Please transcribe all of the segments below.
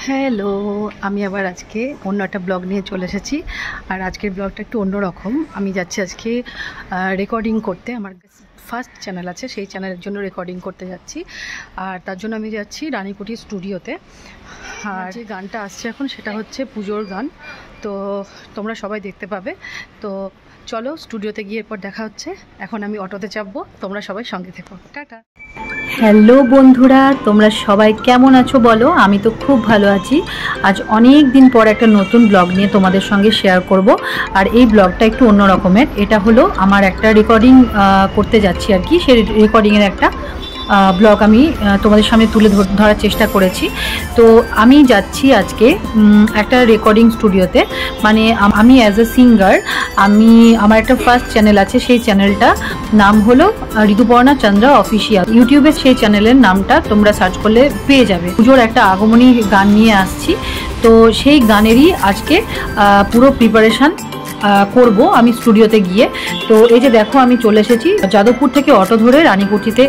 Hello, আমি আবার আজকে অন্য একটা ব্লগ নিয়ে চলে এসেছি। আর আজকের ব্লগটা একটু অন্যরকম। আমি যাচ্ছি আজকে রেকর্ডিং করতে। আমার ফার্স্ট চ্যানেল আছে, সেই চ্যানেলের জন্য রেকর্ডিং করতে যাচ্ছি। আর তার জন্য আমি যাচ্ছি রানীকুঠি স্টুডিওতে। আর যে গানটা আসছে এখন সেটা হচ্ছে পুজোর গান, তো তোমরা সবাই দেখতে পাবে। তো চলো স্টুডিওতে গিয়ে এরপর দেখা হচ্ছে। এখন আমি অটোতে চাপবো, তোমরা সবাই সঙ্গে থেকো। টাটা। হ্যালো বন্ধুরা, তোমরা সবাই কেমন আছো বলো? আমি তো খুব ভালো আছি। আজ অনেক দিন পর একটা নতুন ব্লগ নিয়ে তোমাদের সঙ্গে শেয়ার করব। আর এই ব্লগটা একটু অন্য রকমের। এটা হলো আমার একটা রেকর্ডিং করতে যাচ্ছি আর কি, সেই রেকর্ডিংয়ের একটা ব্লগ আমি তোমাদের সামনে তুলে ধরার চেষ্টা করেছি। তো আমি যাচ্ছি আজকে একটা রেকর্ডিং স্টুডিওতে। মানে আমি অ্যাজ এ সিঙ্গার, আমার একটা ফার্স্ট চ্যানেল আছে, সেই চ্যানেলটা নাম হলো ঋতুপর্ণা চন্দ্রা অফিসিয়াল। ইউটিউবে সেই চ্যানেলের নামটা তোমরা সার্চ করলে পেয়ে যাবে। পুজোর একটা আগমনী গান নিয়ে আসছি, তো সেই গানেরই আজকে পুরো প্রিপারেশান করব আমি স্টুডিওতে গিয়ে। তো এই যে দেখো, আমি চলে এসেছি যাদবপুর থেকে অটো ধরে রানীকুঠিতে।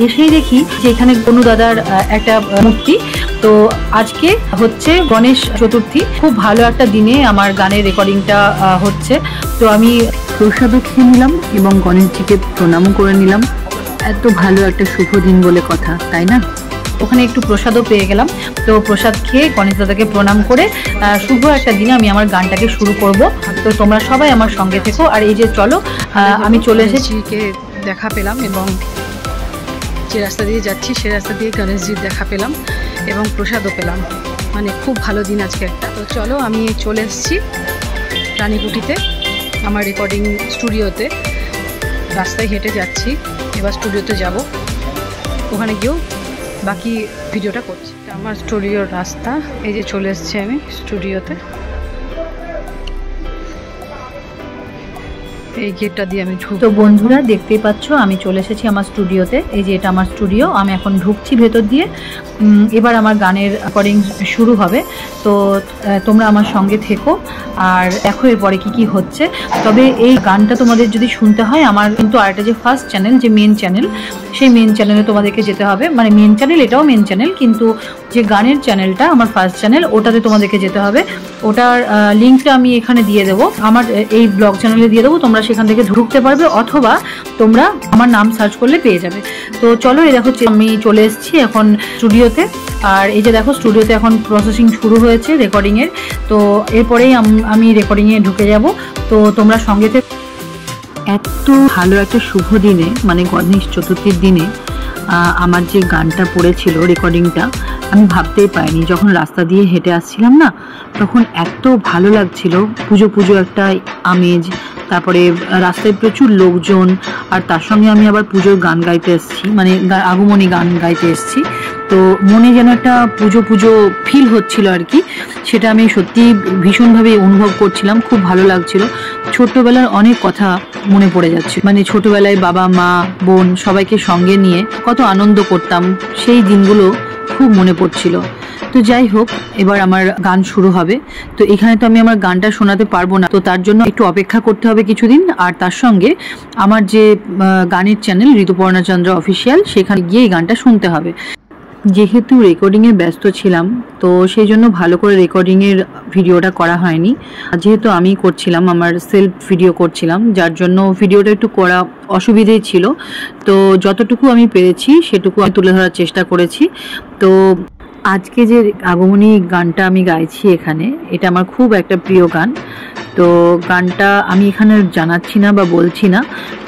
এসেই দেখি যে এখানে গনু দাদার একটা মূর্তি। তো আজকে হচ্ছে গণেশ চতুর্থী, খুব ভালো একটা দিনে আমার গানের রেকর্ডিংটা হচ্ছে। তো আমি প্রসাদও খেয়ে নিলাম এবং গণেশজিকে প্রণামও করে নিলাম। এত ভালো একটা শুভ দিন বলে কথা, তাই না? ওখানে একটু প্রসাদও পেয়ে গেলাম। তো প্রসাদ খেয়ে গণেশ দাদাকে প্রণাম করে শুভ একটা দিনে আমি আমার গানটাকে শুরু করব। তো তোমরা সবাই আমার সঙ্গে থেকো। আর এই যে চলো, আমি চলে এসেছি, দেখা পেলাম এবং যে রাস্তা দিয়ে যাচ্ছি সে রাস্তা দিয়ে গণেশজির দেখা পেলাম এবং প্রসাদও পেলাম। মানে খুব ভালো দিন আজকে একটা। তো চলো, আমি চলে এসেছি রানীকুঠিতে আমার রেকর্ডিং স্টুডিওতে। রাস্তায় হেঁটে যাচ্ছি, এবার স্টুডিওতে যাব। ওখানে গিয়েও বাকি ভিডিওটা করছি। আমার স্টুডিওর রাস্তা, এই যে চলে এসেছি আমি স্টুডিওতে। এই গেটটা দিয়ে আমি ঢুকবো। তো বন্ধুরা দেখতেই পাচ্ছ, আমি চলে এসেছি আমার স্টুডিওতে। এই যে এটা আমার স্টুডিও, আমি এখন ঢুকছি ভেতর দিয়ে। এবার আমার গানের রেকর্ডিং শুরু হবে। তো তোমরা আমার সঙ্গে থেকো আর দেখো এরপরে কি হচ্ছে। তবে এই গানটা তোমাদের যদি শুনতে হয়, আমার কিন্তু আরেকটা যে ফার্স্ট চ্যানেল, যে মেন চ্যানেল, সেই মেন চ্যানেলে তোমাদেরকে যেতে হবে। মানে মেন চ্যানেল, এটাও মেন চ্যানেল, কিন্তু যে গানের চ্যানেলটা আমার ফার্স্ট চ্যানেল, ওটাতে তোমাদেরকে যেতে হবে। ওটার লিঙ্কটা আমি এখানে দিয়ে দেবো, আমার এই ব্লগ চ্যানেলে দিয়ে দেবো। তোমরা সেখান থেকে ঢুকতে পারবে, অথবা তোমরা আমার নাম সার্চ করলে পেয়ে যাবে। তো চলো, এই দেখো আমি চলে এসেছি এখন স্টুডিওতে। আর এই যে দেখো, স্টুডিওতে এখন প্রসেসিং শুরু হয়েছে রেকর্ডিংয়ের। তো এরপরেই আমি রেকর্ডিংয়ে ঢুকে যাব। তো তোমরা সঙ্গে থেকে। এত ভালো একটা শুভ দিনে, মানে গণেশ চতুর্থীর দিনে আমার যে গানটা পড়েছিল রেকর্ডিংটা, আমি ভাবতেই পারিনি। যখন রাস্তা দিয়ে হেঁটে আসছিলাম না, তখন এত ভালো লাগছিল। পুজো একটা আমেজ, তারপরে রাস্তায় প্রচুর লোকজন, আর তার সঙ্গে আমি আবার পুজোর গান গাইতে এসেছি, মানে আগমনী গান গাইতে এসেছি। তো মনে যেন একটা পুজো ফিল হচ্ছিল আর কি। সেটা আমি সত্যি ভীষণভাবে অনুভব করছিলাম, খুব ভালো লাগছিল। ছোট্টবেলার অনেক কথা মনে পড়ে যাচ্ছে। মানে ছোটবেলায় বাবা মা বোন সবাইকে সঙ্গে নিয়ে কত আনন্দ করতাম, সেই দিনগুলো খুব মনে পড়ছিল। তো যাই হোক, এবার আমার গান শুরু হবে। তো এখানে তো আমি আমার গানটা শোনাতে পারবো না, তো তার জন্য একটু অপেক্ষা করতে হবে কিছুদিন। আর তার সঙ্গে আমার যে গানের চ্যানেল ঋতুপর্ণা চন্দ্রা অফিসিয়াল, সেখানে গিয়ে এই গানটা শুনতে হবে। যেহেতু রেকর্ডিংয়ে ব্যস্ত ছিলাম, তো সেই জন্য ভালো করে রেকর্ডিংয়ের ভিডিওটা করা হয়নি। যেহেতু আমি করছিলাম, আমার সেলফ ভিডিও করছিলাম, যার জন্য ভিডিওটা একটু করা অসুবিধেই ছিল। তো যতটুকু আমি পেরেছি সেটুকু আমি তুলে ধরার চেষ্টা করেছি। তো আজকে যে আগমনী গানটা আমি গাইছি এখানে, এটা আমার খুব একটা প্রিয় গান। তো গানটা আমি এখানে জানাচ্ছি না বা বলছি না।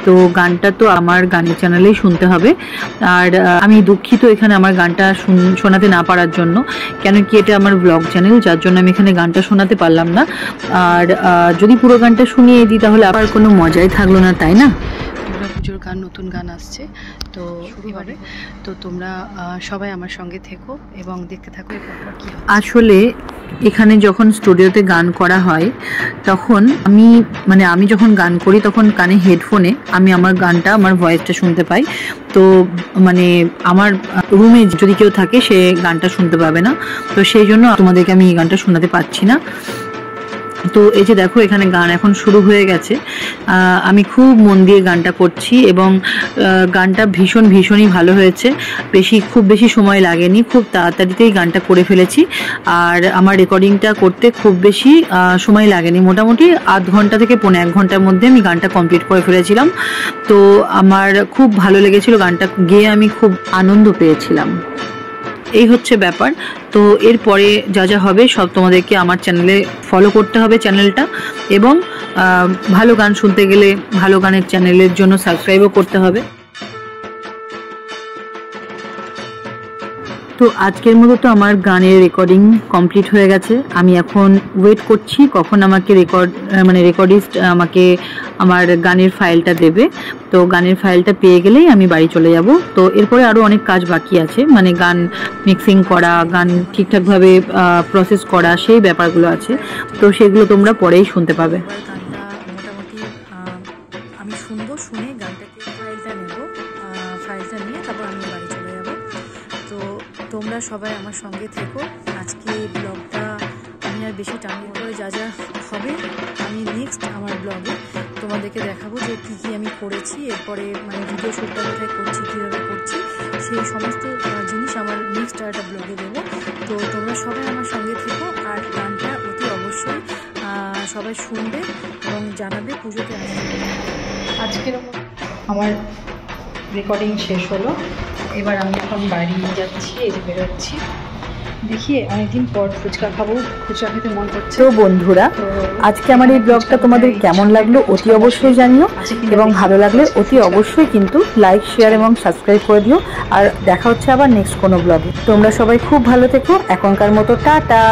তো গানটা তো আমার গানের চ্যানেলেই শুনতে হবে। আর আমি দুঃখিত এখানে আমার গানটা শোনাতে না পারার জন্য, কেন কি এটা আমার ব্লগ চ্যানেল, যার জন্য আমি এখানে গানটা শোনাতে পারলাম না। আর যদি পুরো গানটা শুনিয়ে দিই তাহলে আবার কোনো মজাই থাকলো না, তাই না? পুজোর গান, নতুন গান আসছে, তো শুরু হবে। তো তোমরা সবাই আমার সঙ্গে থেকো এবং দেখতে থাকো এরপর কি হয়। আসলে এখানে যখন স্টুডিওতে গান করা হয় তখন আমি যখন গান করি তখন কানে হেডফোনে আমি আমার গানটা, আমার ভয়েসটা শুনতে পাই। তো আমার রুমে যদি কেউ থাকে সে গানটা শুনতে পাবে না, তো সেই জন্য তোমাদেরকে আমি এই গানটা শোনাতে পারছি না। তো এই যে দেখো এখানে গান এখন শুরু হয়ে গেছে। আমি খুব মন দিয়ে গানটা করছি এবং গানটা ভীষণই ভালো হয়েছে। খুব বেশি সময় লাগেনি, খুব তাড়াতাড়িতেই গানটা করে ফেলেছি। আর আমার রেকর্ডিংটা করতে খুব বেশি সময় লাগেনি, মোটামুটি আধ ঘন্টা থেকে 1.5 ঘন্টার মধ্যে আমি গানটা কমপ্লিট করে ফেলেছিলাম। তো আমার খুব ভালো লেগেছিল, গানটা গেয়ে আমি খুব আনন্দ পেয়েছিলাম। এই হচ্ছে ব্যাপার। তো এরপরে যা হবে সব তোমাদেরকে আমার চ্যানেলে ফলো করতে হবে চ্যানেলটা, এবং ভালো গান শুনতে গেলে ভালো গানের চ্যানেলের জন্য সাবস্ক্রাইবও করতে হবে। তো আজকের মতো তো আমার গানের রেকর্ডিং কমপ্লিট হয়ে গেছে। আমি এখন ওয়েট করছি কখন আমাকে রেকর্ডিস্ট আমাকে আমার গানের ফাইলটা দেবে। তো গানের ফাইলটা পেয়ে গেলেই আমি বাড়ি চলে যাব। তো এরপরে আরও অনেক কাজ বাকি আছে, গান মিক্সিং করা, গান ঠিকঠাকভাবে প্রসেস করা, সেই ব্যাপারগুলো আছে। তো সেগুলো তোমরা পরেই শুনতে পাবে। গানটা মোটামুটি আমি শুনবো, শুনে গানটাকে ফাইলটা নিয়ে তারপর আমি বাড়ি চলে যাব। তো তোমরা সবাই আমার সঙ্গে থেকো। আজকে ব্লগটা আমি আর বেশি টাইমের পরে যা হবে আমি নেক্সট আমার ব্লগে তোমাদেরকে দেখাবো যে কী আমি করেছি। এরপরে ভিডিও শ্যুটটা কোথায় করছি, কীভাবে করছি, সেই সমস্ত জিনিস আমার নেক্সট একটা ব্লগে দেবো। তো তোমরা সবাই আমার সঙ্গে থেকো আর গানটা অতি অবশ্যই সবাই শুনবে এবং জানাবে পুজোতে আসবে। আজকের আমার রেকর্ডিং শেষ হলো, এবার আমি এখন বাড়ি যাচ্ছি, এই যে বেরোচ্ছি। দেখি অনেকদিন পর ফুচকা খাবো, ফুচকা খেতে মন করছে। তো বন্ধুরা, আজকে আমার এই ব্লগটা তোমাদের কেমন লাগলো অতি অবশ্যই জানিও, এবং ভালো লাগলে অতি অবশ্যই কিন্তু লাইক, শেয়ার এবং সাবস্ক্রাইব করে দিও। আর দেখা হচ্ছে আবার নেক্সট কোনো ব্লগে। তোমরা সবাই খুব ভালো থেকো, এখনকার মতো টাটা।